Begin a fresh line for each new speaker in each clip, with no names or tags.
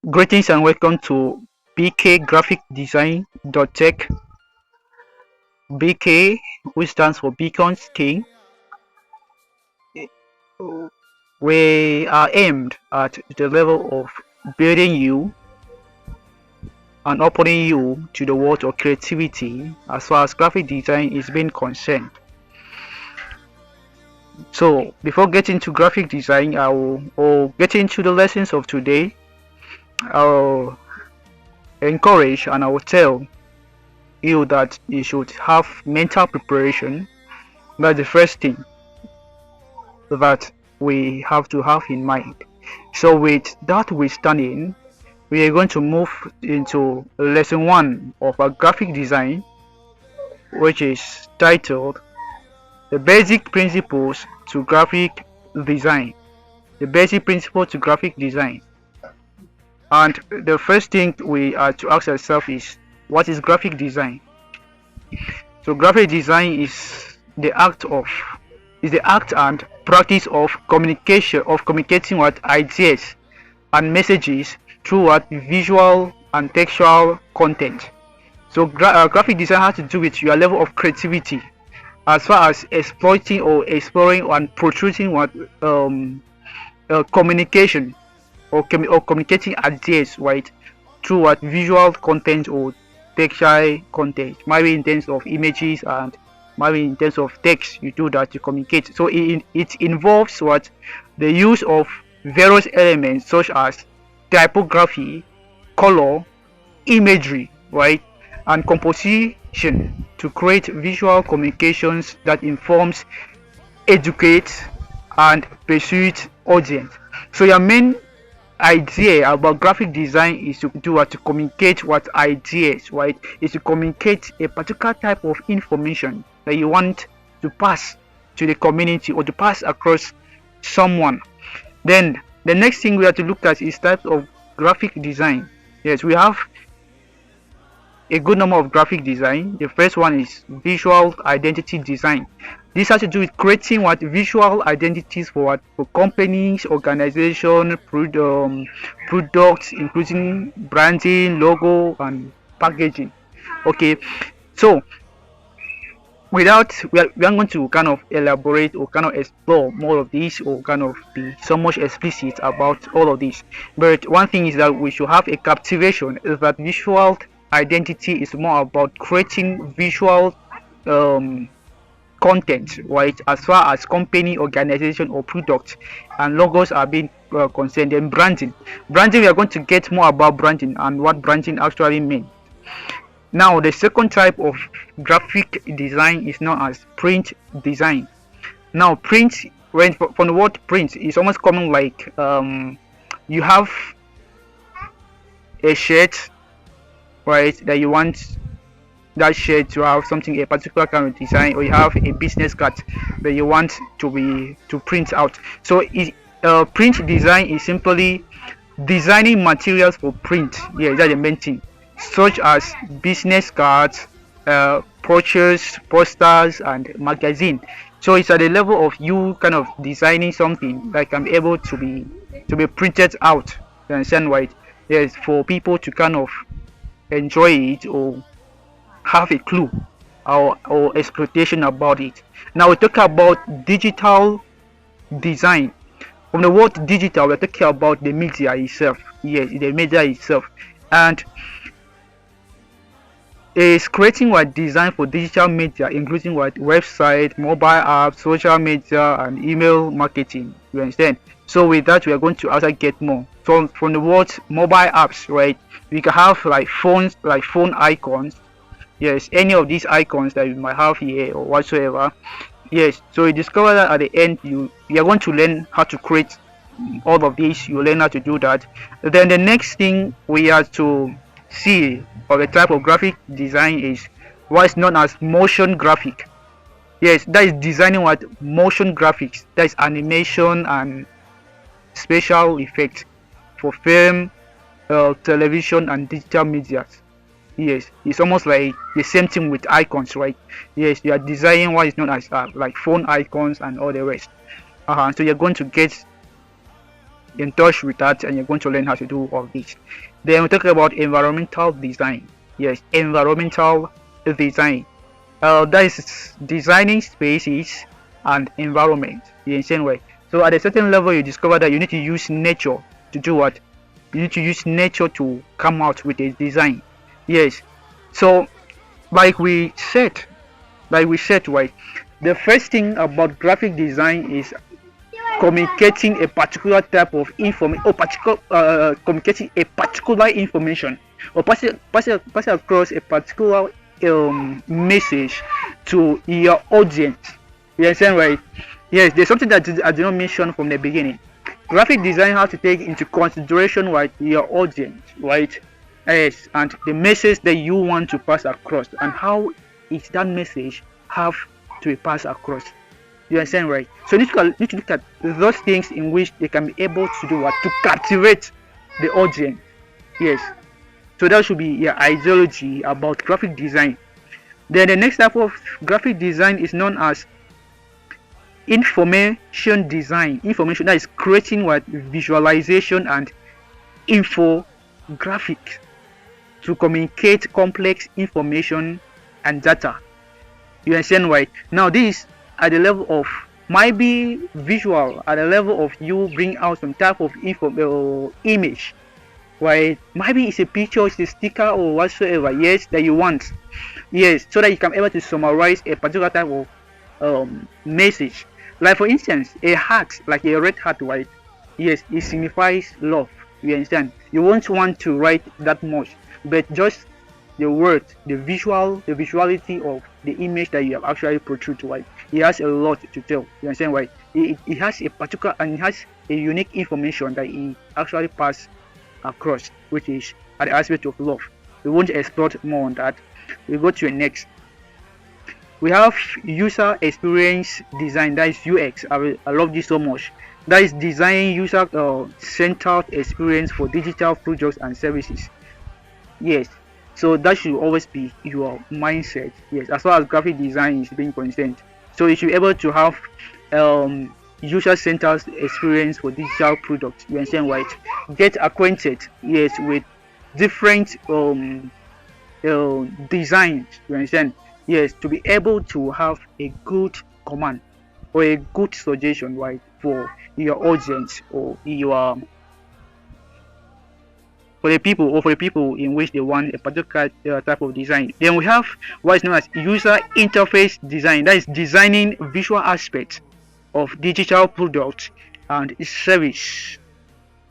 Greetings and welcome to BK Graphic Design.Tech. BK, which stands for Beacons King. We are aimed at the level of building you and opening you to the world of creativity as far as graphic design is being concerned. So, before getting to graphic design, or getting into the lessons of today, I'll encourage and I will tell you that you should have mental preparation. That's the first thing that we have to have in mind. So with that withstanding, we are going to move into lesson 1 of our graphic design, which is titled the basic principles to graphic design. The basic principles to graphic design. And the first thing we are to ask ourselves is, what is graphic design? So graphic design is the act and practice of communicating with ideas and messages through what visual and textual content. So graphic design has to do with your level of creativity as far as exploiting or exploring and protruding what communication or communicating ideas, right, through what visual content or textual content, maybe in terms of images and maybe in terms of text. You do that to communicate. So it involves what the use of various elements such as typography, color, imagery, right, and composition to create visual communications that informs, educates, and persuades audience. So your main idea about graphic design is to do what, to communicate what ideas, right, is to communicate a particular type of information that you want to pass to the community or to pass across someone. Then the next thing we have to look at is types of graphic design. Yes, we have a good number of graphic design. The first one is visual identity design. This has to do with creating what visual identities for companies, organization, products, including branding, logo, and packaging. Okay, so we are going to kind of elaborate or kind of explore more of this, or kind of be so much explicit about all of this. But one thing is that we should have a captivation, is that visual identity is more about creating visual content, right, as far as company, organization, or product, and logos are being concerned. Then branding, we are going to get more about branding and what branding actually means. Now the second type of graphic design is known as print design. Now print, when from the word print, is almost common like you have a shirt, right, that you want that shirt to have something, a particular kind of design, or you have a business card that you want to print out. So print design is simply designing materials for print. Yeah, that's the main thing, such as business cards, brochures, posters, and magazine. So it's at the level of you kind of designing something that can be able to be printed out. You understand, right? Yes, for people to kind of enjoy it or have a clue or exploitation about it. Now we talk about digital design. From the word digital, we're talking about the media itself. Yes, the media itself, and is creating what design for digital media, including what website, mobile apps, social media, and email marketing. You understand? So with that, we are going to also get more from the word mobile apps, right? We can have like phones, like phone icons. Yes, any of these icons that you might have here or whatsoever. Yes, so you discover that at the end you are going to learn how to create all of these. You learn how to do that. Then the next thing we have to see of the type of graphic design is what is known as motion graphic. Yes, that is designing what motion graphics, that is animation and special effects for film, television, and digital media. Yes, it's almost like the same thing with icons, right? Yes, you are designing what is known as like phone icons and all the rest. So you're going to get in touch with that, and you're going to learn how to do all this. Then we talk about environmental design. Yes, environmental design. That is designing spaces and environment in the same way. So at a certain level, you discover that you need to use nature to do what? You need to use nature to come out with a design. Yes. So like we said, right, the first thing about graphic design is communicating a particular type of information, or particular communicating a particular information, or passing across a particular message to your audience. You understand, right? Yes, there's something that I did not mention from the beginning. Graphic design has to take into consideration, right, your audience, right? Yes, and the message that you want to pass across, and how is that message have to be passed across. You understand, right? So you need to look at those things in which they can be able to do what? To captivate the audience. Yes. So that should be your ideology about graphic design. Then the next type of graphic design is known as information design. Information, that is creating what? Visualization and infographics to communicate complex information and data. You understand, right? Now this at the level of might be visual, at the level of you bring out some type of image, right? Maybe it's a picture, it's a sticker or whatsoever, yes, that you want. Yes, so that you can be able to summarize a particular type of message. Like for instance, a heart, like a red heart, right? Yes, it signifies love. You understand? You won't want to write that much, but just the word, the visuality of the image that you have actually portrayed, right? It has a lot to tell. You understand, right? It has a particular, and it has a unique information that it actually pass across, which is at the aspect of love. We won't explore more on that. We go to the next. We have user experience design, that is UX. I love this so much. That is designing user centered experience for digital products and services. Yes, so that should always be your mindset. Yes, as far as graphic design is being concerned. So you should be able to have user-centered experience for digital products. You understand, right? Get acquainted, yes, with different designs. You understand? Yes, to be able to have a good command or a good suggestion, right, for your audience or your for the people, or for the people in which they want a particular type of design. Then we have what is known as user interface design. That is designing visual aspects of digital products and service,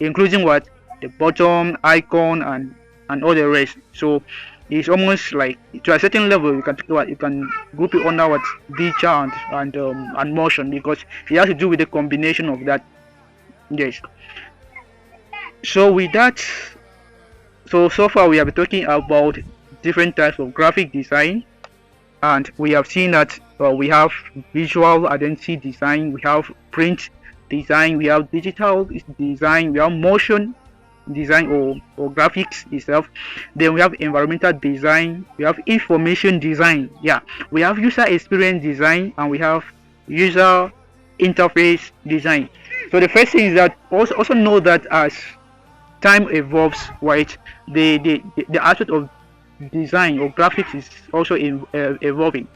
including what? The bottom icon and all the rest. So it's almost like, to a certain level, you can group it under what? Digital and motion, because it has to do with the combination of that. Yes. So with that, so far we have been talking about different types of graphic design, and we have seen that we have visual identity design, we have print design, we have digital design, we have motion design or graphics itself. Then we have environmental design, we have information design, yeah, we have user experience design, and we have user interface design. So the first thing is that also know that as time evolves, right, the aspect of design or graphics is also evolving.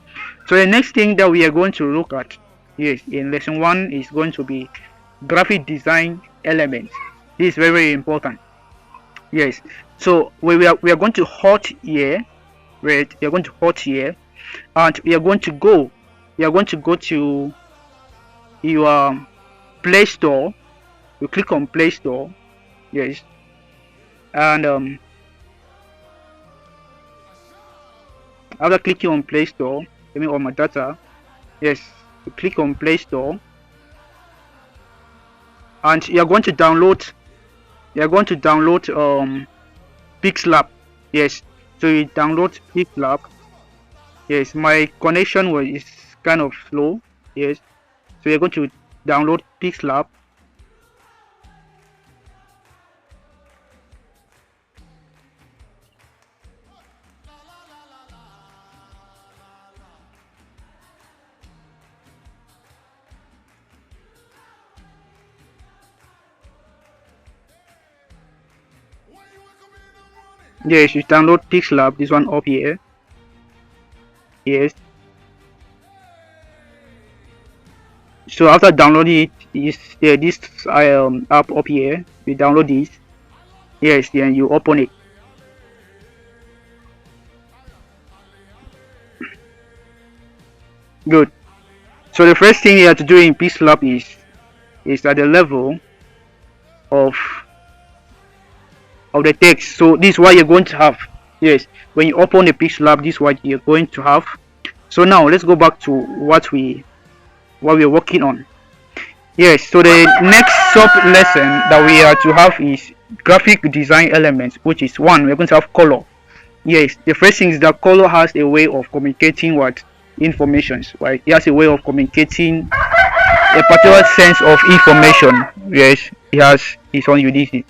So the next thing that we are going to look at, yes, in lesson 1 is going to be graphic design elements. This is very, very important. Yes, so we are going to halt here, right? We are going to halt here, and we are going to go to your Play Store. You click on Play Store, yes, and after clicking on Play Store, I mean on my data, yes, you click on Play Store, and you're going to download Pixelab. Yes, so you download Pixelab. Yes, my connection is kind of slow. Yes, so you're going to download Pixelab. Yes, you download Pixelab, this one up here. Yes. So after downloading it, is there this app up here. You download this. Yes, then you open it. Good. So the first thing you have to do in Pixelab is at the level of the text. So this is what you're going to have. Yes, when you open the Pixelab, this is what you're going to have. So now let's go back to what we're working on. Yes, so the next sub lesson that we are to have is graphic design elements, which is one, we're going to have color. Yes, the first thing is that color has a way of communicating what informations, right? It has a way of communicating a particular sense of information. Yes, it has its own uniqueness.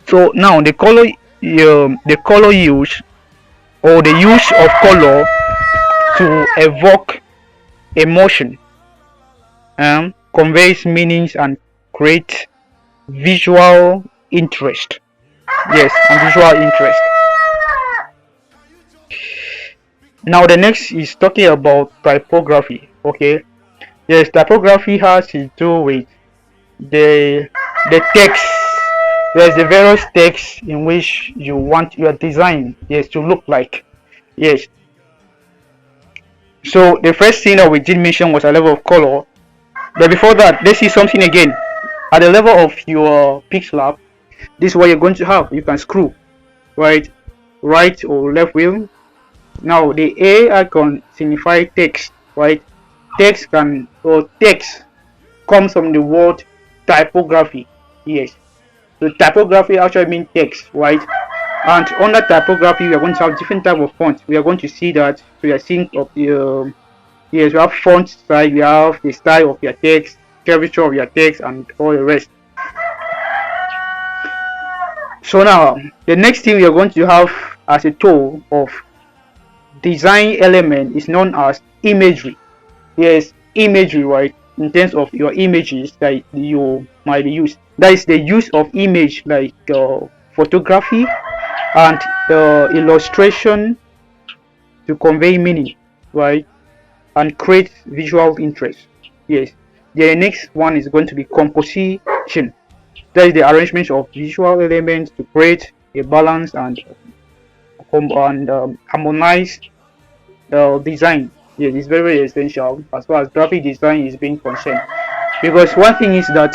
So now the color use, or the use of color to evoke emotion, conveys meanings and create visual interest. Yes, and visual interest. Now the next is talking about typography. Okay, yes, typography has to do with the text. There's the various text in which you want your design, yes, to look like. Yes. So the first thing that we did mention was a level of color. But before that, let's see something again. At the level of your Pixelab, this is what you're going to have. You can screw, right or left wheel. Now the A icon signifies text, right? Text comes from the word typography. Yes. So typography actually means text, right? And under typography, we are going to have different type of fonts. We are going to see that. So we are seeing of the yes, we have font style, we have the style of your text, curvature of your text, and all the rest. So now the next thing we are going to have as a tool of design element is known as imagery. Yes, imagery, right? In terms of your images that you might be used. That is the use of image like photography and illustration to convey meaning, right? And create visual interest. Yes. The next one is going to be composition. That is the arrangement of visual elements to create a balance and harmonize design. Yes, it's very, very essential as far as graphic design is being concerned. Because one thing is that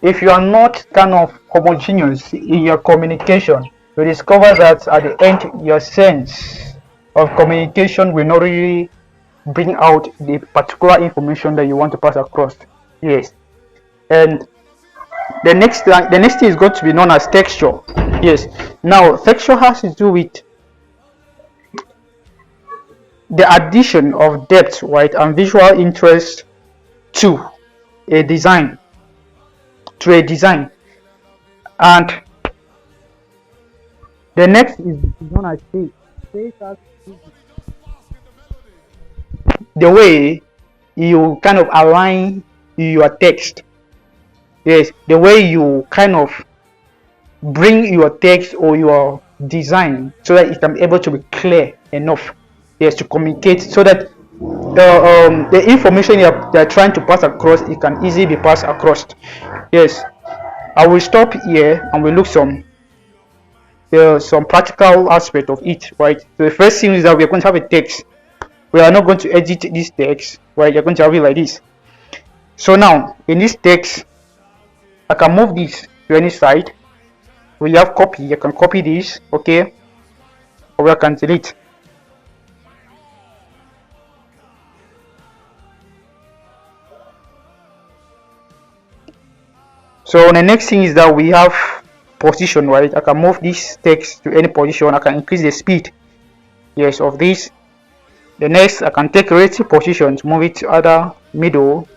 if you are not kind of homogeneous in your communication, you discover that at the end your sense of communication will not really bring out the particular information that you want to pass across. Yes. And the next thing is going to be known as texture. Yes. Now texture has to do with the addition of depth, right, and visual interest to a design. And the next is known as shape. Shape has the way you kind of align your text. Yes, the way you kind of bring your text or your design so that it can be able to be clear enough, yes, to communicate, so that the information you're trying to pass across, it can easily be passed across. Yes, I will stop here and we'll look some practical aspect of it, right? So the first thing is that we're going to have a text. We are not going to edit this text, right? You're going to have it like this. So now in this text, I can move this to any side. We have copy, you can copy this, okay, or I can delete. So the next thing is that we have position, right? I can move this text to any position. I can increase the speed, yes, of this. The next, I can take relative position to move it to either middle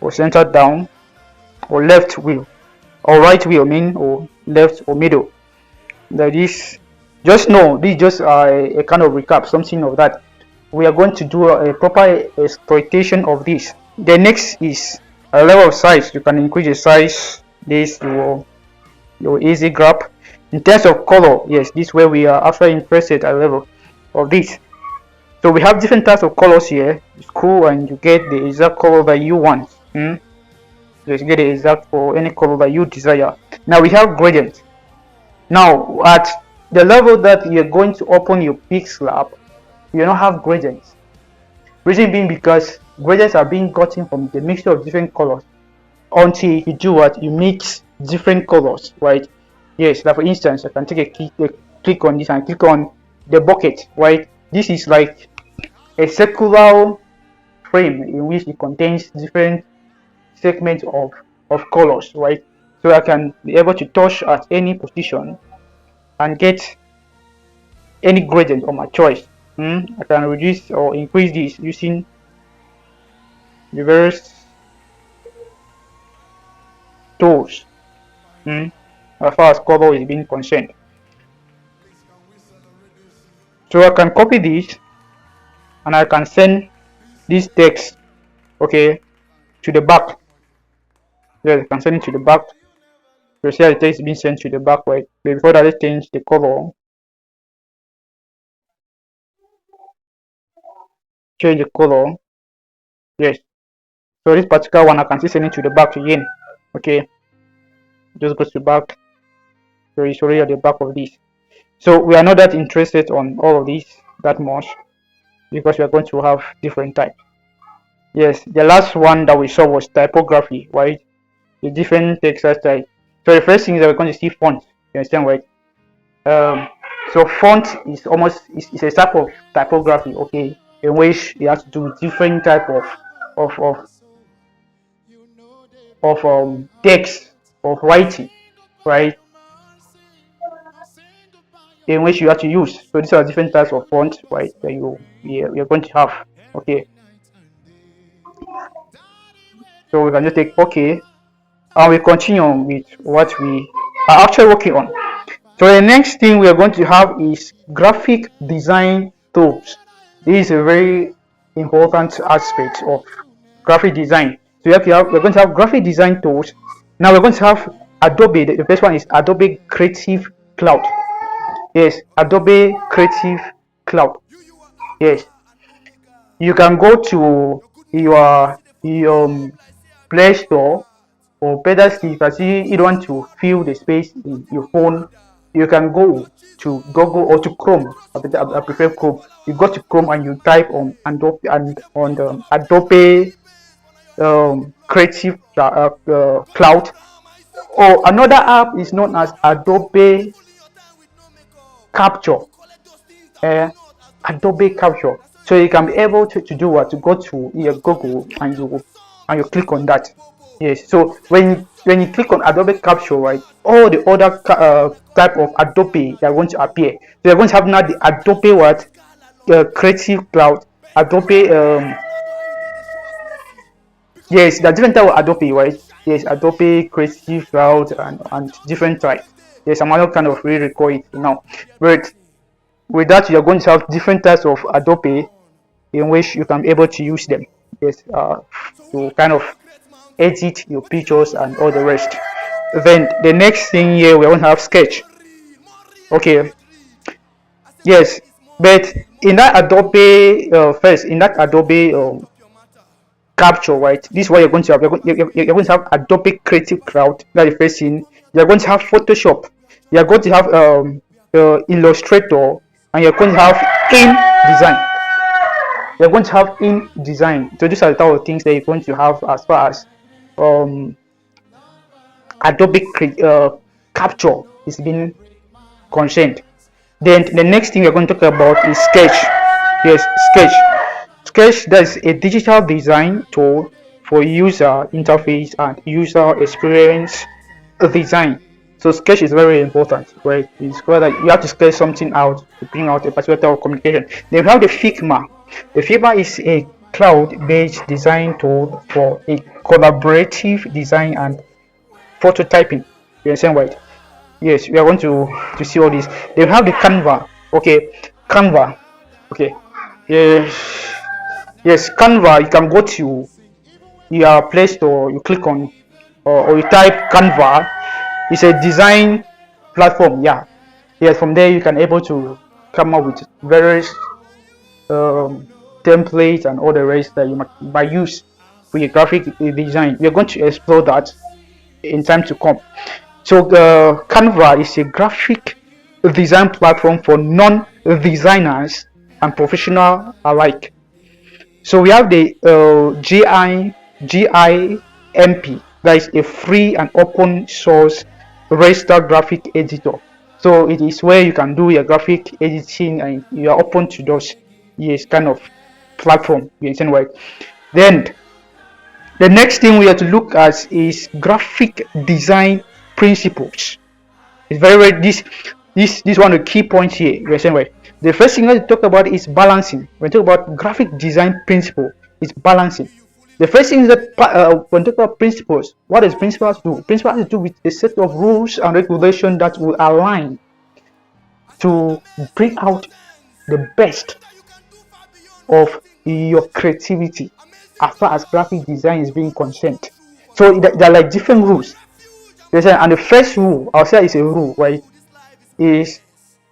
or center down or left wheel or right wheel, or left or middle. That is, just know this is just a kind of recap, something of that. We are going to do a proper exploitation of this. The next is a level of size. You can increase the size. This your easy grab. In terms of color, yes, this is where we are after interested at level of this. So we have different types of colors here. It's cool, and you get the exact color that you want. Just get the exact for any color that you desire. Now we have gradients. Now at the level that you're going to open your Pixelab, you don't have gradients. Reason being because gradients are being gotten from the mixture of different colors until you do what? You mix different colors, right? Yes, like for instance, I can take a click on this and click on the bucket, right? This is like a circular frame in which it contains different segments of colors, right? So I can be able to touch at any position and get any gradient of my choice. I can reduce or increase this using the various tools as far as color is being concerned. So I can copy this and I can send this text, okay, to the back. Yes, I can send it to the back. You see how the text is being sent to the back, right? But before that, let's change the color. Change the color. Yes. So this particular one, I can still send it to the back again. Okay. Just go to back. So it's already at the back of this. So we are not that interested on all of these that much because we are going to have different types. Yes, the last one that we saw was typography, right? The different text type. So the first thing is that we're going to see font. You understand, right? So font is almost is a type of typography, okay, in which you have to do different type of of text of writing, right? In which you have to use. So these are different types of fonts, right? That you're going to have, okay. So we can just take OK, and we continue with what we are actually working on. So the next thing we are going to have is graphic design tools. This is a very important aspect of graphic design. So we're going to have graphic design tools. Now we're going to have Adobe. The first one is Adobe Creative Cloud. Yes, Adobe Creative Cloud. Yes, you can go to your Play Store, or better still, if you don't want to fill the space in your phone, you can go to Google or to Chrome. I prefer Chrome. You go to Chrome and you type on Adobe and on the Adobe Creative Cloud. Or another app is known as Adobe Capture. Adobe Capture. So you can be able to do what? To go to your Google and you click on that. Yes. So when you click on Adobe Capture, right, all the other type of Adobe that are going to appear. So you're going to have now the Adobe what? Creative Cloud, Adobe. Yes, the different type of Adobe, right? Yes, Adobe Creative Cloud and different types. Yes, I'm not kind of really recall it now, but with that you're going to have different types of Adobe in which you can be able to use them. Yes, to kind of edit your pictures and all the rest. Then the next thing here we're going to have Sketch. Okay. Yes, but in that Adobe first in that Adobe Capture, right? This is what you're going to have. You're going to have Adobe Creative Cloud. That's the first thing. You're going to have Photoshop. You're going to have Illustrator, and you're going to have InDesign. You're going to have InDesign. So these are the type of things that you're going to have as far as Adobe Capture is being concerned. Then the next thing we're going to talk about is Sketch. Yes, Sketch. Sketch, that's a digital design tool for user interface and user experience design. So Sketch is very important, right? It's called that you have to sketch something out to bring out a particular type of communication. Then we have the Figma. The Figma is a cloud-based design tool for a collaborative design and prototyping. You understand, right? Yes, we are going to see all this. They have the Canva. Okay, Canva. Okay, yes, Canva. You can go to your Play Store. You click on or you type Canva. It's a design platform. Yeah, yes. From there you can able to come up with various templates and all the rest that you might use for your graphic design. We are going to explore that in time to come. So Canva is a graphic design platform for non-designers and professional alike. So we have the GIMP, that is a free and open source registered graphic editor. So it is where you can do your graphic editing and you are open to those, yes, kind of platform. You understand, right? Then the next thing we have to look at is graphic design principles. It's very this one of the key points here. You understand, right? The first thing we talk about is balancing. When we talk about graphic design principle, it's balancing. The first thing is that when we talk about principles, what does principles do? Principles has to do with a set of rules and regulations that will align to bring out the best of your creativity as far as graphic design is being concerned. So there are like different rules. And the first rule, I'll say, is a rule, right? Is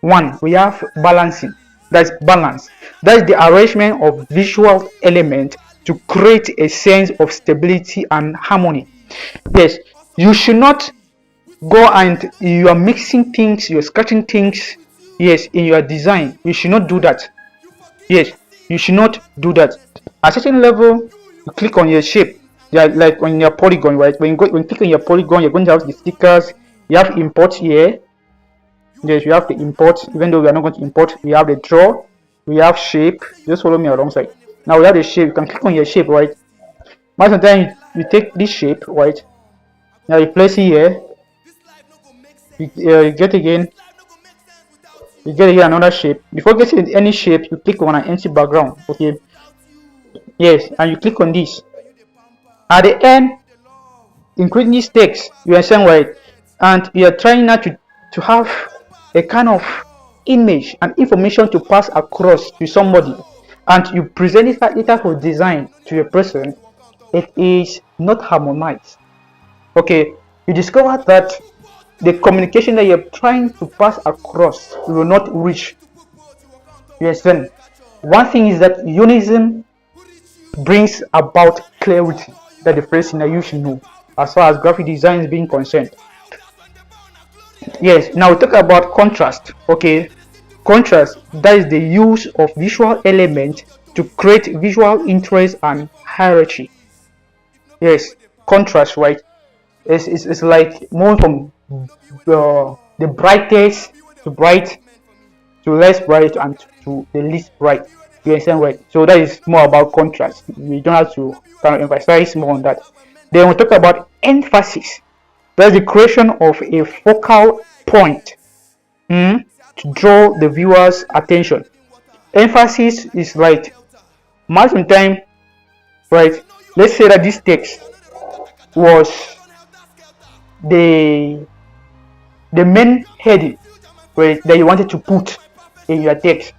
one, we have balancing. That's balance. That's the arrangement of visual elements to create a sense of stability and harmony. Yes, you should not go and you are mixing things, you're sketching things, yes, in your design. You should not do that. Yes, you should not do that. At a certain level, you click on your shape. Yeah, like on your polygon, right? When you click on your polygon, you're going to have the stickers. You have import here. Yes, you have the import. Even though we are not going to import, we have the draw. We have shape. Just follow me alongside. Now we have the shape. You can click on your shape, right? Most of the time, you take this shape, right? Now you place it here. You get again. You get here another shape. Before getting any shape, you click on an empty background. Okay. Yes, and you click on this. At the end, including this text, you understand, right? And you are trying not to have a kind of image and information to pass across to somebody, and you present it later for design to a person, it is not harmonized. Okay, you discover that the communication that you're trying to pass across will not reach. You understand? One thing is that unison brings about clarity that the person that you should know as far as graphic design is being concerned. Yes, now we talk about contrast. Okay, contrast, that is the use of visual elements to create visual interest and hierarchy. Yes, contrast, right? It's like moving from the brightest to bright to less bright and to the least bright. You understand, right? So that is more about contrast. We don't have to kind of emphasize more on that. Then we talk about emphasis. That's the creation of a focal point to draw the viewer's attention. Emphasis is like most of the time, right? Let's say that this text was the main heading, right, that you wanted to put in your text.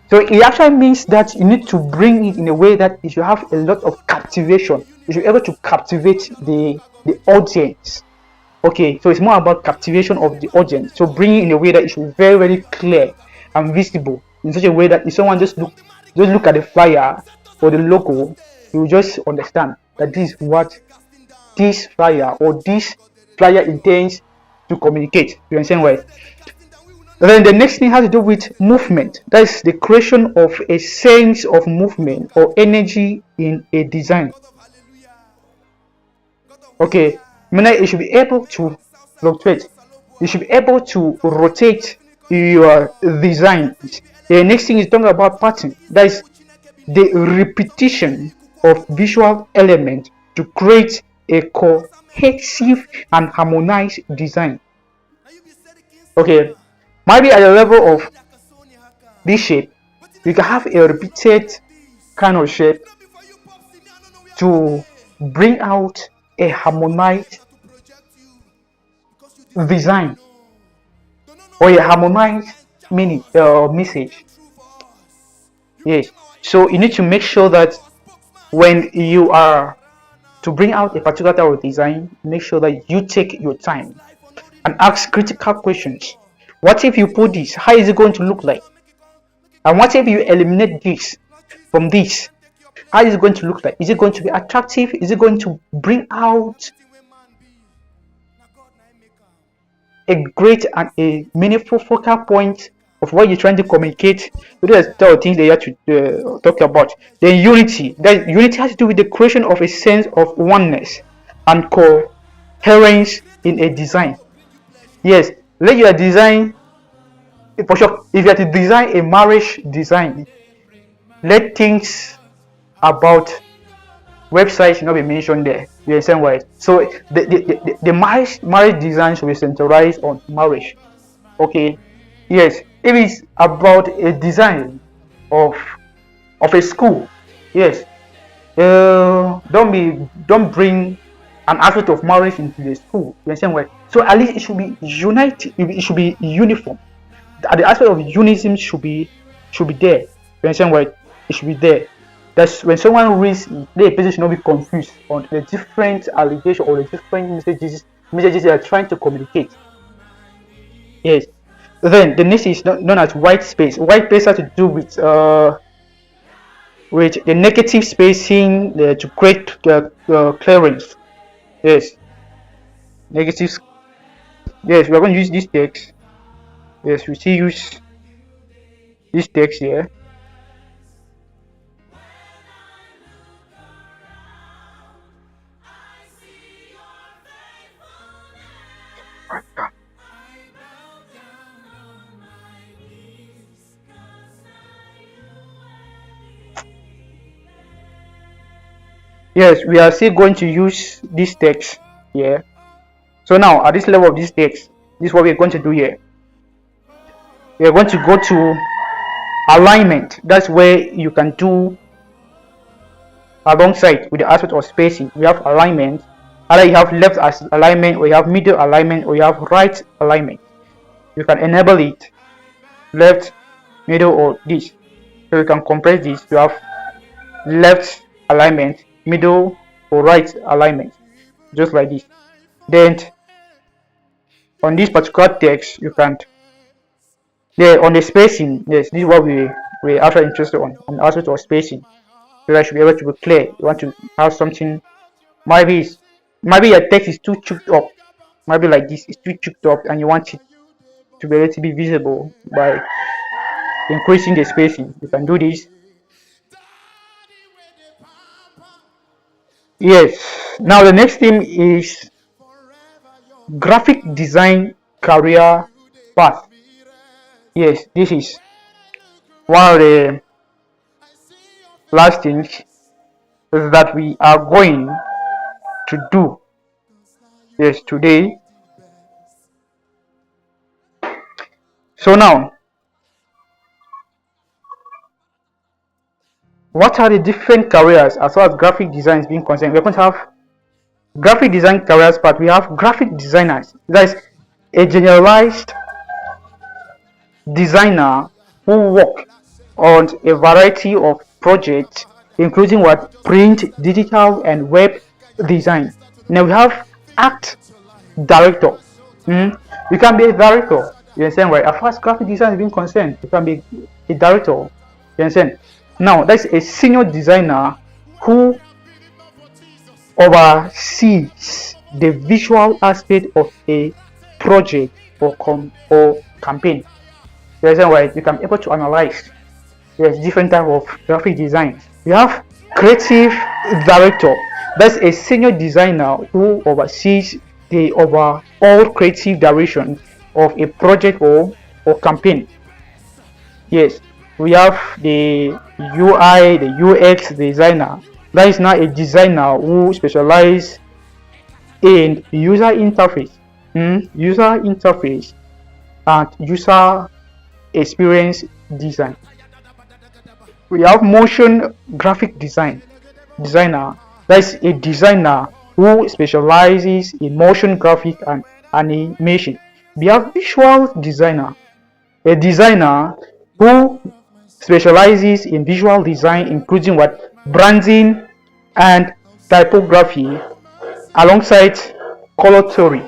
So it actually means that you need to bring it in a way that it should have a lot of captivation. You should be able to captivate the audience. Okay, so it's more about captivation of the audience. So bring it in a way that it should be very, very clear and visible in such a way that if someone just look at the flyer or the logo, you will just understand that this is what this flyer or this flyer intends to communicate. You understand why? Then the next thing has to do with movement. That is the creation of a sense of movement or energy in a design. Okay, meaning you should be able to fluctuate. You should be able to rotate your design. The next thing is talking about pattern. That is the repetition of visual elements to create a cohesive and harmonized design. Okay, maybe at the level of this shape, you can have a repeated kind of shape to bring out a harmonized design or a harmonized meaning message. Yes, so you need to make sure that when you are to bring out a particular type of design, make sure that you take your time and ask critical questions. What if you put this? How is it going to look like? And what if you eliminate this from this? How is it going to look like? Is it going to be attractive? Is it going to bring out a great and a meaningful focal point of what you're trying to communicate? So those are things that you have to talk about. Then unity. That unity has to do with the creation of a sense of oneness and coherence in a design. Yes, let your design, for sure, if you have to design a marriage design, let things about websites should not be mentioned there. You understand why? So the marriage design should be centralized on marriage. Okay. Yes. If it's about a design of a school, yes. Don't bring an aspect of marriage into the school. You understand why? So at least it should be united. It should be uniform. The aspect of unism should be there. You understand why? It should be there. That's when someone reads, the person should not be confused on the different allegations or the different messages they are trying to communicate. Yes. Then the next is known as white space. White space has to do with the negative spacing to create clearance. Yes. Negatives. Yes, we are going to use this text. Yes, we still use this text here. Yes, we are still going to use this text here. So now at this level of this text, this is what we are going to do here. We are going to go to alignment. That's where you can do alongside with the aspect of spacing. We have alignment. Either you have left as alignment, or you have middle alignment, or you have right alignment. You can enable it, left, middle, or this. So you can compress this. You have left alignment, middle, or right alignment, just like this. Then on this particular text, you can on the spacing. Yes, this is what we're actually interested on the aspect of spacing. So that should be able to be clear. You want to have something. Maybe your text is too choked up. Maybe like this, it's too choked up, and you want it to be able to be visible by increasing the spacing. You can do this. Yes. Now the next thing is graphic design career path. Yes, this is one of the last things that we are going to do. Yes, today. So now, what are the different careers as far as graphic design is being concerned? We're going to have graphic design careers part. We have graphic designers. That is a generalized designer who work on a variety of projects, including what print, digital, and web design. Now we have art director. You can be a director. You understand, right? As far as graphic design is being concerned, you can be a director. You understand? Now that's a senior designer who oversees the visual aspect of a project or campaign. You understand, right? You can be able to analyze. There's different type of graphic design. You have creative director. That's a senior designer who oversees the overall creative direction of a project or campaign. Yes, we have the UI, the UX designer. That is now a designer who specializes in user interface, and user experience design. We have motion graphic designer. That is a designer who specializes in motion graphic and animation. We have visual designer, a designer who specializes in visual design, including what branding and typography, alongside color theory.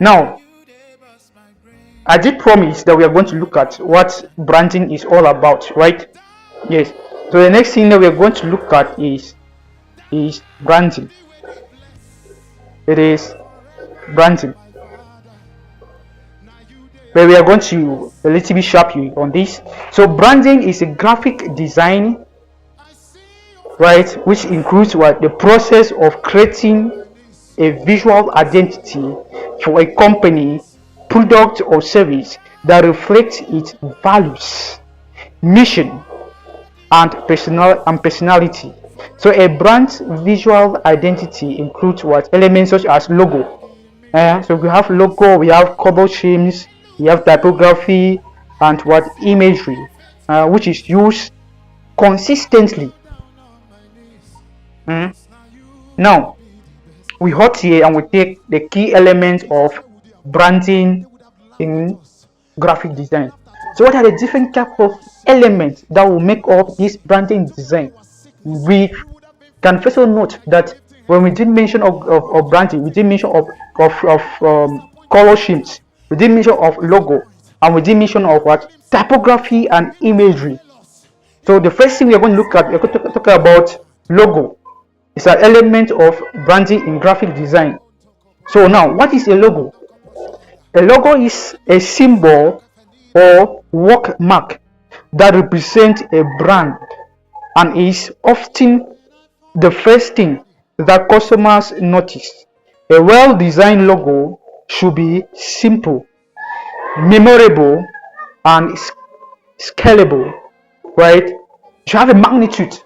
Now I did promise that we are going to look at what branding is all about, right? Yes. So the next thing that we are going to look at is branding. It is branding. But we are going to a little bit sharp on this. So branding is a graphic design, right, which includes what the process of creating a visual identity for a company, product or service that reflects its values, mission, and personality. So a brand's visual identity includes what elements such as logo. So we have logo, we have color schemes, we have typography, and what imagery, which is used consistently. Now we hot here and we take the key elements of branding in graphic design. So what are the different type of elements that will make up this branding design? We can first of all note that when we did mention of branding, we did mention of color schemes, we did mention of logo, and we did mention of what typography and imagery. So the first thing we are going to look at, we're going to talk about logo. It's an element of branding in graphic design. So now, what is a logo? A logo is a symbol or work mark that represents a brand and is often the first thing that customers notice. A well-designed logo should be simple, memorable, and scalable, right? You should have a magnitude,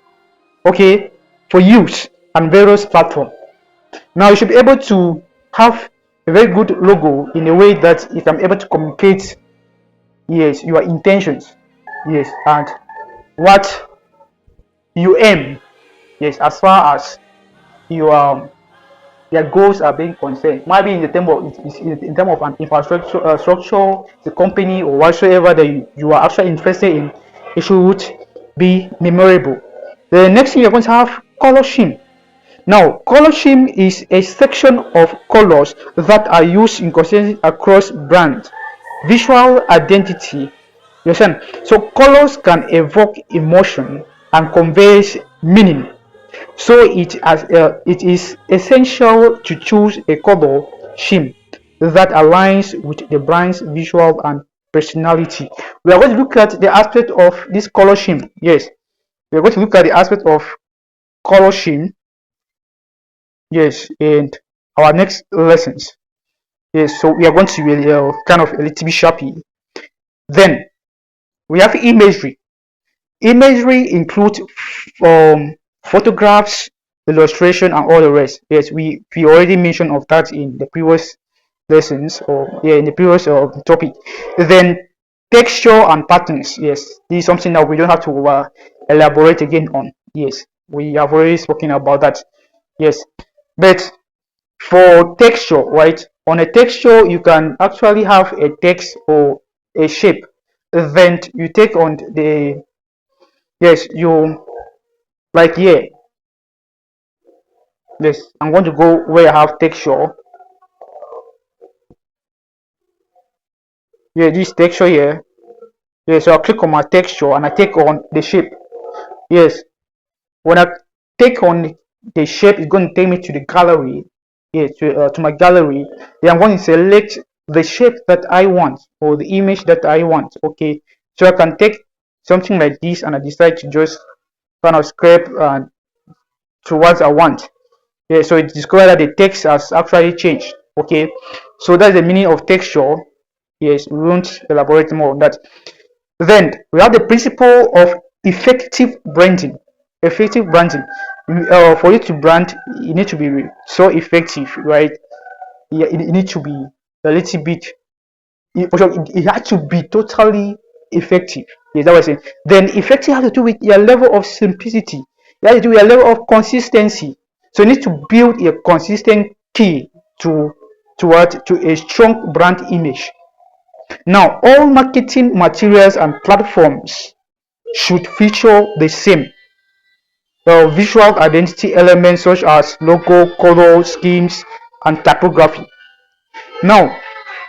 okay, for use on various platforms. Now you should be able to have a very good logo in a way that it can be able to communicate, yes, your intentions, yes, and what you aim, yes, as far as your goals are being concerned. Might be in the term of in terms of an infrastructure structure, the company or whatsoever that you are actually interested in. It should be memorable. The next thing you're going to have color scheme. Now, color scheme is a section of colors that are used in consistently across brand visual identity. You understand? So colors can evoke emotion and conveys meaning. So it is essential to choose a color scheme that aligns with the brand's visual and personality. We are going to look at the aspect of this color scheme. Yes, we are going to look at the aspect of color scheme. Yes, in our next lessons. Yes, so we are going to be kind of a little bit sharpy. Then we have imagery. Imagery includes photographs, illustration, and all the rest. Yes, we already mentioned of that in the previous lessons, or yeah, in the previous topic. Then texture and patterns. Yes, this is something that we don't have to elaborate again on. Yes, we have already spoken about that. Yes, but for texture, right, on a texture you can actually have a text or a shape. Then you take on the, yes, you like here. Yes, I'm going to go where I have texture. Yeah, this texture here. Yeah, so I click on my texture and I take on the shape. Yes, when I take on the shape, it's going to take me to the gallery. Yeah, to my gallery. Then I'm going to select the shape that I want or the image that I want. Okay, so I can take something like this and I decide to just kind of scrape to what I want. Yeah, so it discovered that the text has actually changed. Okay, so that's the meaning of texture. Yes, we won't elaborate more on that. Then we have the principle of effective branding. Effective branding. For you to brand, you need to be so effective, right? Yeah, it needs to be a little bit. It had to be totally effective. Is that what I'm saying? Then effective has to do with your level of simplicity. It has to do with your level of consistency. So you need to build a consistent key to what, to a strong brand image. Now, all marketing materials and platforms should feature the same visual identity elements such as logo, color schemes, and typography. Now,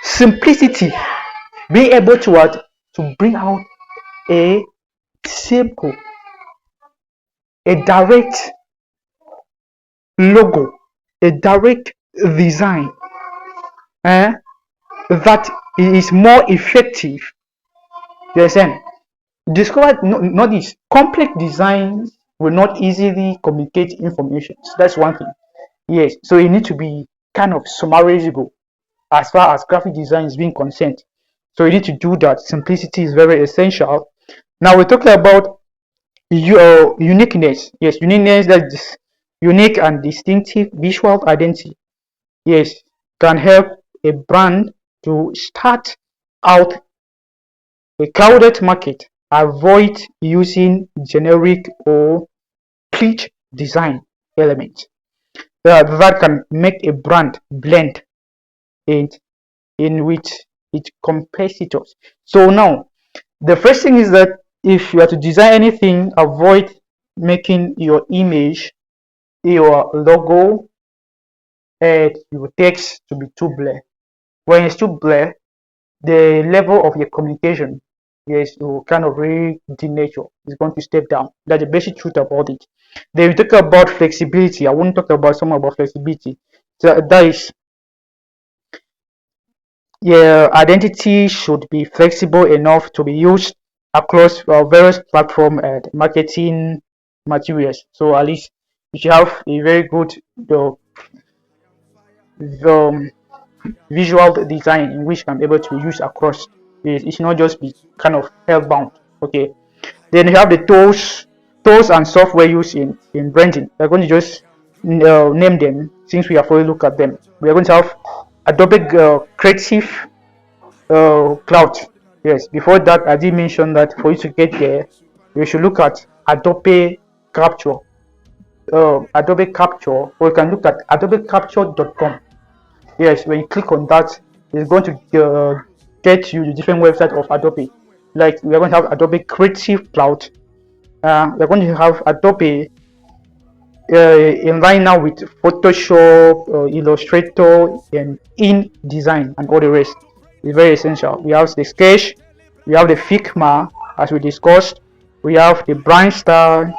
simplicity, Being able to what? To bring out a simple, a direct logo, a direct design that is more effective. You understand? Discover not this complex designs will not easily communicate information. So that's one thing. Yes, so it need to be kind of summarizable as far as graphic design is being concerned. So you need to do that. Simplicity is very essential. Now we're talking about uniqueness. Yes, uniqueness, that's unique and distinctive visual identity. Yes, can help a brand to start out a crowded market. Avoid using generic or glitch design elements that can make a brand blend in with its competitors. So now the first thing is that if you are to design anything, avoid making your image, your logo, and your text to be too blur. When it's too blur, the level of your communication, yes, will kind of really denature. It's going to step down. That's the basic truth about it. Then we talk about flexibility. I won't talk about some about flexibility. So that is, your identity should be flexible enough to be used across various platform and marketing materials. So at least you should have a very good the visual design in which can be able to use across. It should not just be kind of hellbound. Okay. Then you have the tools and software used in branding. We're going to just name them since we have already looked at them. We are going to have Adobe Creative Cloud. Yes, before that, I did mention that for you to get there, you should look at Adobe Capture. Adobe Capture, or you can look at adobecapture.com. Yes, when you click on that, it's going to get you the different websites of Adobe. Like we are going to have Adobe Creative Cloud. We're going to have Adobe in line now with Photoshop, Illustrator, and InDesign, and all the rest. It's very essential. We have the Sketch, we have the Figma, as we discussed. We have the brand style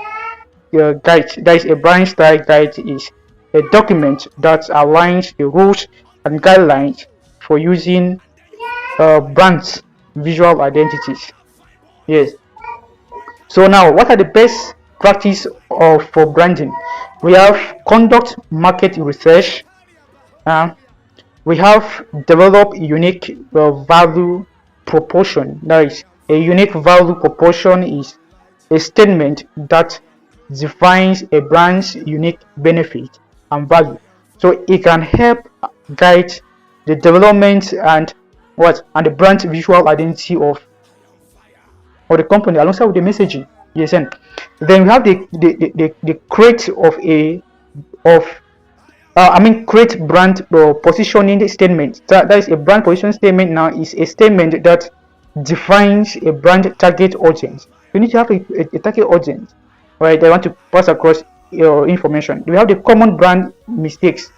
guide. That is, a brand style guide is a document that outlines the rules and guidelines for using brands' visual identities. Yes. So now, what are the best practice for branding? We have conduct market research. Uh, we have develop unique value proportion. That is, a unique value proportion is a statement that defines a brand's unique benefit and value. So it can help guide the development and the brand visual identity of the company alongside with the messaging. Yes, and then we have the crate of a of create brand positioning statement. That is, a brand position statement now is a statement that defines a brand target audience. You need to have a target audience, right? They want to pass across your information. We have the common brand mistakes.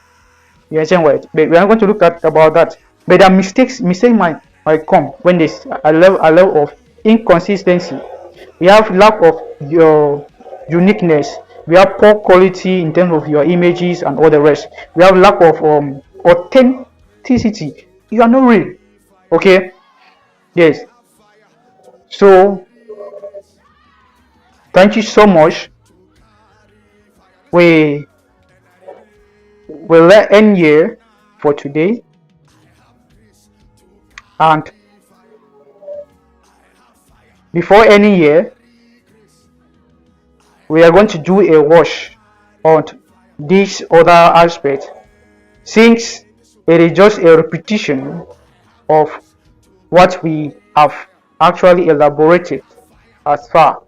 You understand what? But we are going to look at about that. But the mistakes might come when there's a level of inconsistency. We have lack of your uniqueness. We have poor quality in terms of your images and all the rest. We have lack of authenticity. You are not real. Okay. Yes. So thank you so much. We will end here for today, and before any year, we are going to do a wash on this other aspect, since it is just a repetition of what we have actually elaborated as far.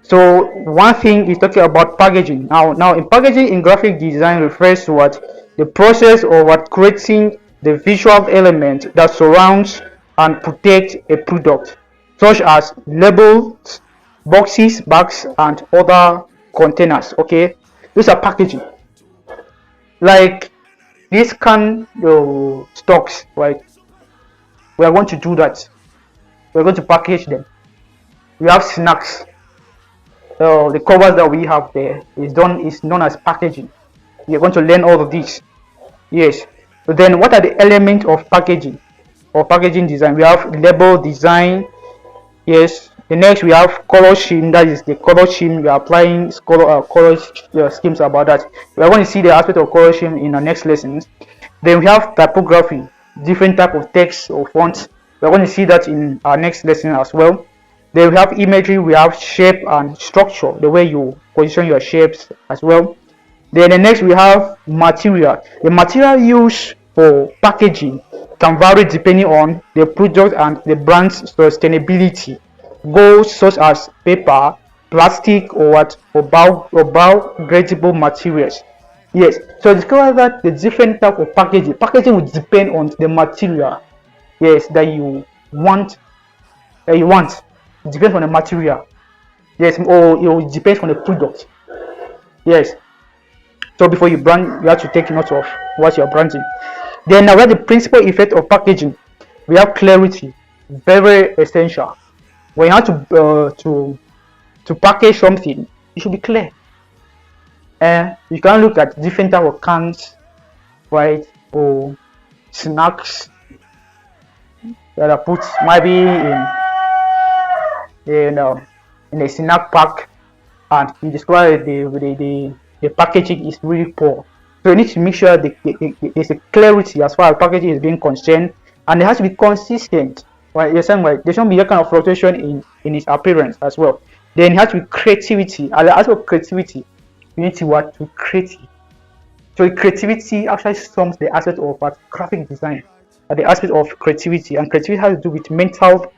So one thing is talking about packaging. Now in packaging in graphic design refers to what the process of what creating the visual element that surrounds and protects a product, such as labels, boxes, bags, and other containers. Okay, these are packaging. Like this can stocks, right? We are going to do that. we're going to package them. We have snacks. The covers that we have there is known as packaging. You're going to learn all of this. Yes. So then what are the elements of packaging or packaging design? We have label design. Yes. The next we have color scheme. That is the color scheme. We are applying color schemes about that. We are going to see the aspect of color scheme in our next lessons. Then we have typography, different type of text or fonts. We are going to see that in our next lesson as well. Then we have imagery. We have shape and structure, the way you position your shapes as well. Then the next we have material. The material used for packaging can vary depending on the product and the brand's sustainability goals, such as paper, plastic, or biodegradable materials. Yes, so discover that the different type of packaging will depend on the material. Yes, that you want. It depends on the material. Yes, or it depends on the product. Yes. So before you brand, you have to take note of what you're branding. Then now, the principal effect of packaging, we have clarity, very essential. When you have to package something, it should be clear. And you can look at different type of cans, right, or snacks that are put maybe in a snack pack, and you discover the packaging is really poor. So you need to make sure there's a clarity as far as packaging is being concerned, and it has to be consistent. Right, you're saying, right, there shouldn't be a kind of fluctuation in its appearance as well. Then it has to be creativity. As well as creativity, you need to create it. So creativity actually sums the aspect of graphic design, the aspect of creativity, and creativity has to do with mental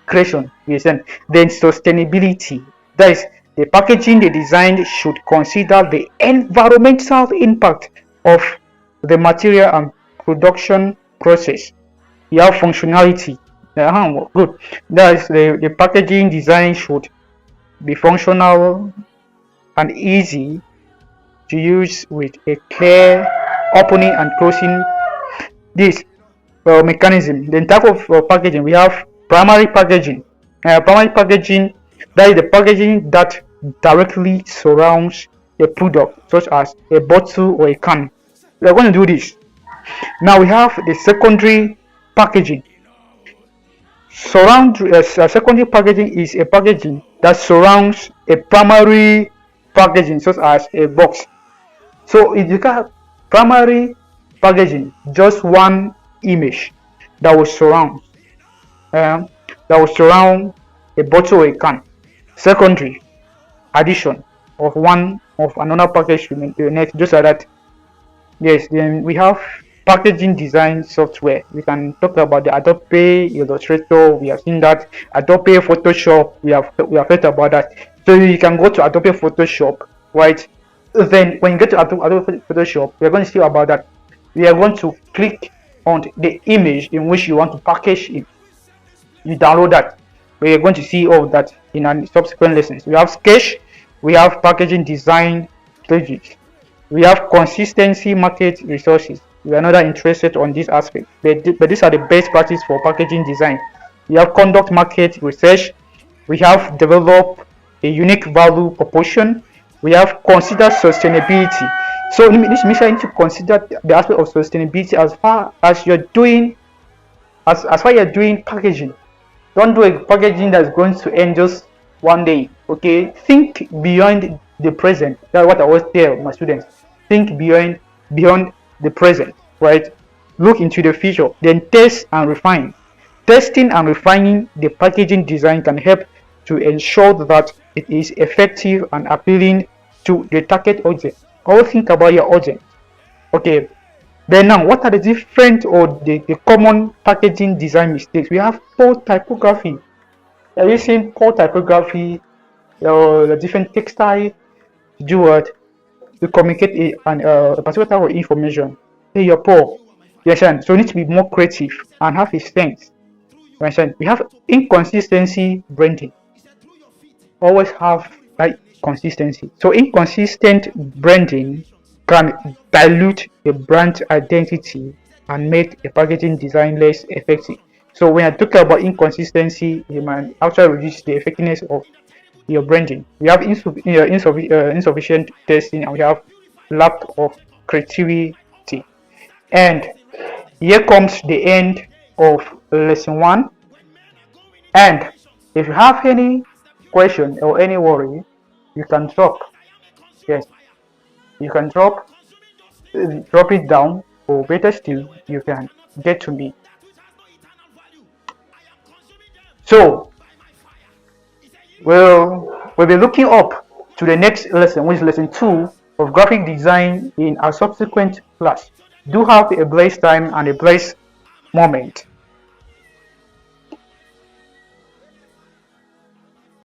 creation. Then sustainability. That is, the packaging they designed should consider the environmental impact of the material and production process. You have functionality. Good. That is, the packaging design should be functional and easy to use with a clear opening and closing this mechanism. Then type of packaging, we have primary packaging. Primary packaging, that is the packaging that directly surrounds a product, such as a bottle or a can. We are going to do this. Now we have the secondary packaging. Secondary packaging is a packaging that surrounds a primary packaging, such as a box. So if you have primary packaging, just one image that will surround a bottle or a can. Secondary addition of another package to the next, just like that. Yes, then we have packaging design software. We can talk about the Adobe Illustrator. We have seen that. Adobe Photoshop. We have heard about that. So you can go to Adobe Photoshop, right? Then when you get to Adobe Photoshop, we are going to see about that. We are going to click on the image in which you want to package it. You download that. We are going to see all of that in our subsequent lessons. We have Sketch. We have packaging design stages. We have consistency market resources. We are not interested on this aspect, but these are the best practice for packaging design. We have conduct market research. We have develop a unique value proposition. We have consider sustainability. So this mission you need to consider the aspect of sustainability as far as you're doing packaging. Don't do a packaging that's going to end just one day. Okay, think beyond the present. That's what I always tell my students. Think beyond the present, right? Look into the future, then test and refine. Testing and refining the packaging design can help to ensure that it is effective and appealing to the target audience. Always think about your audience. Okay, then now what are the different or the common packaging design mistakes? We have poor typography. Are you seeing poor typography, the different textile to do what? To communicate a particular type of information. Hey, you're poor. You understand? So you need to be more creative and have a strength. You understand? We have inconsistency branding. Always have that consistency. So inconsistent branding can dilute the brand identity and make a packaging design less effective. So when I talk about inconsistency, it might actually reduce the effectiveness of your branding. We have insufficient testing, and we have lack of creativity. And here comes the end of lesson 1. And if you have any question or any worry, you can drop. Yes, you can drop it down, or better still, you can get to me. So we'll be looking up to the next lesson, which is lesson 2 of graphic design, in our subsequent class. Do have a blessed time and a blessed moment.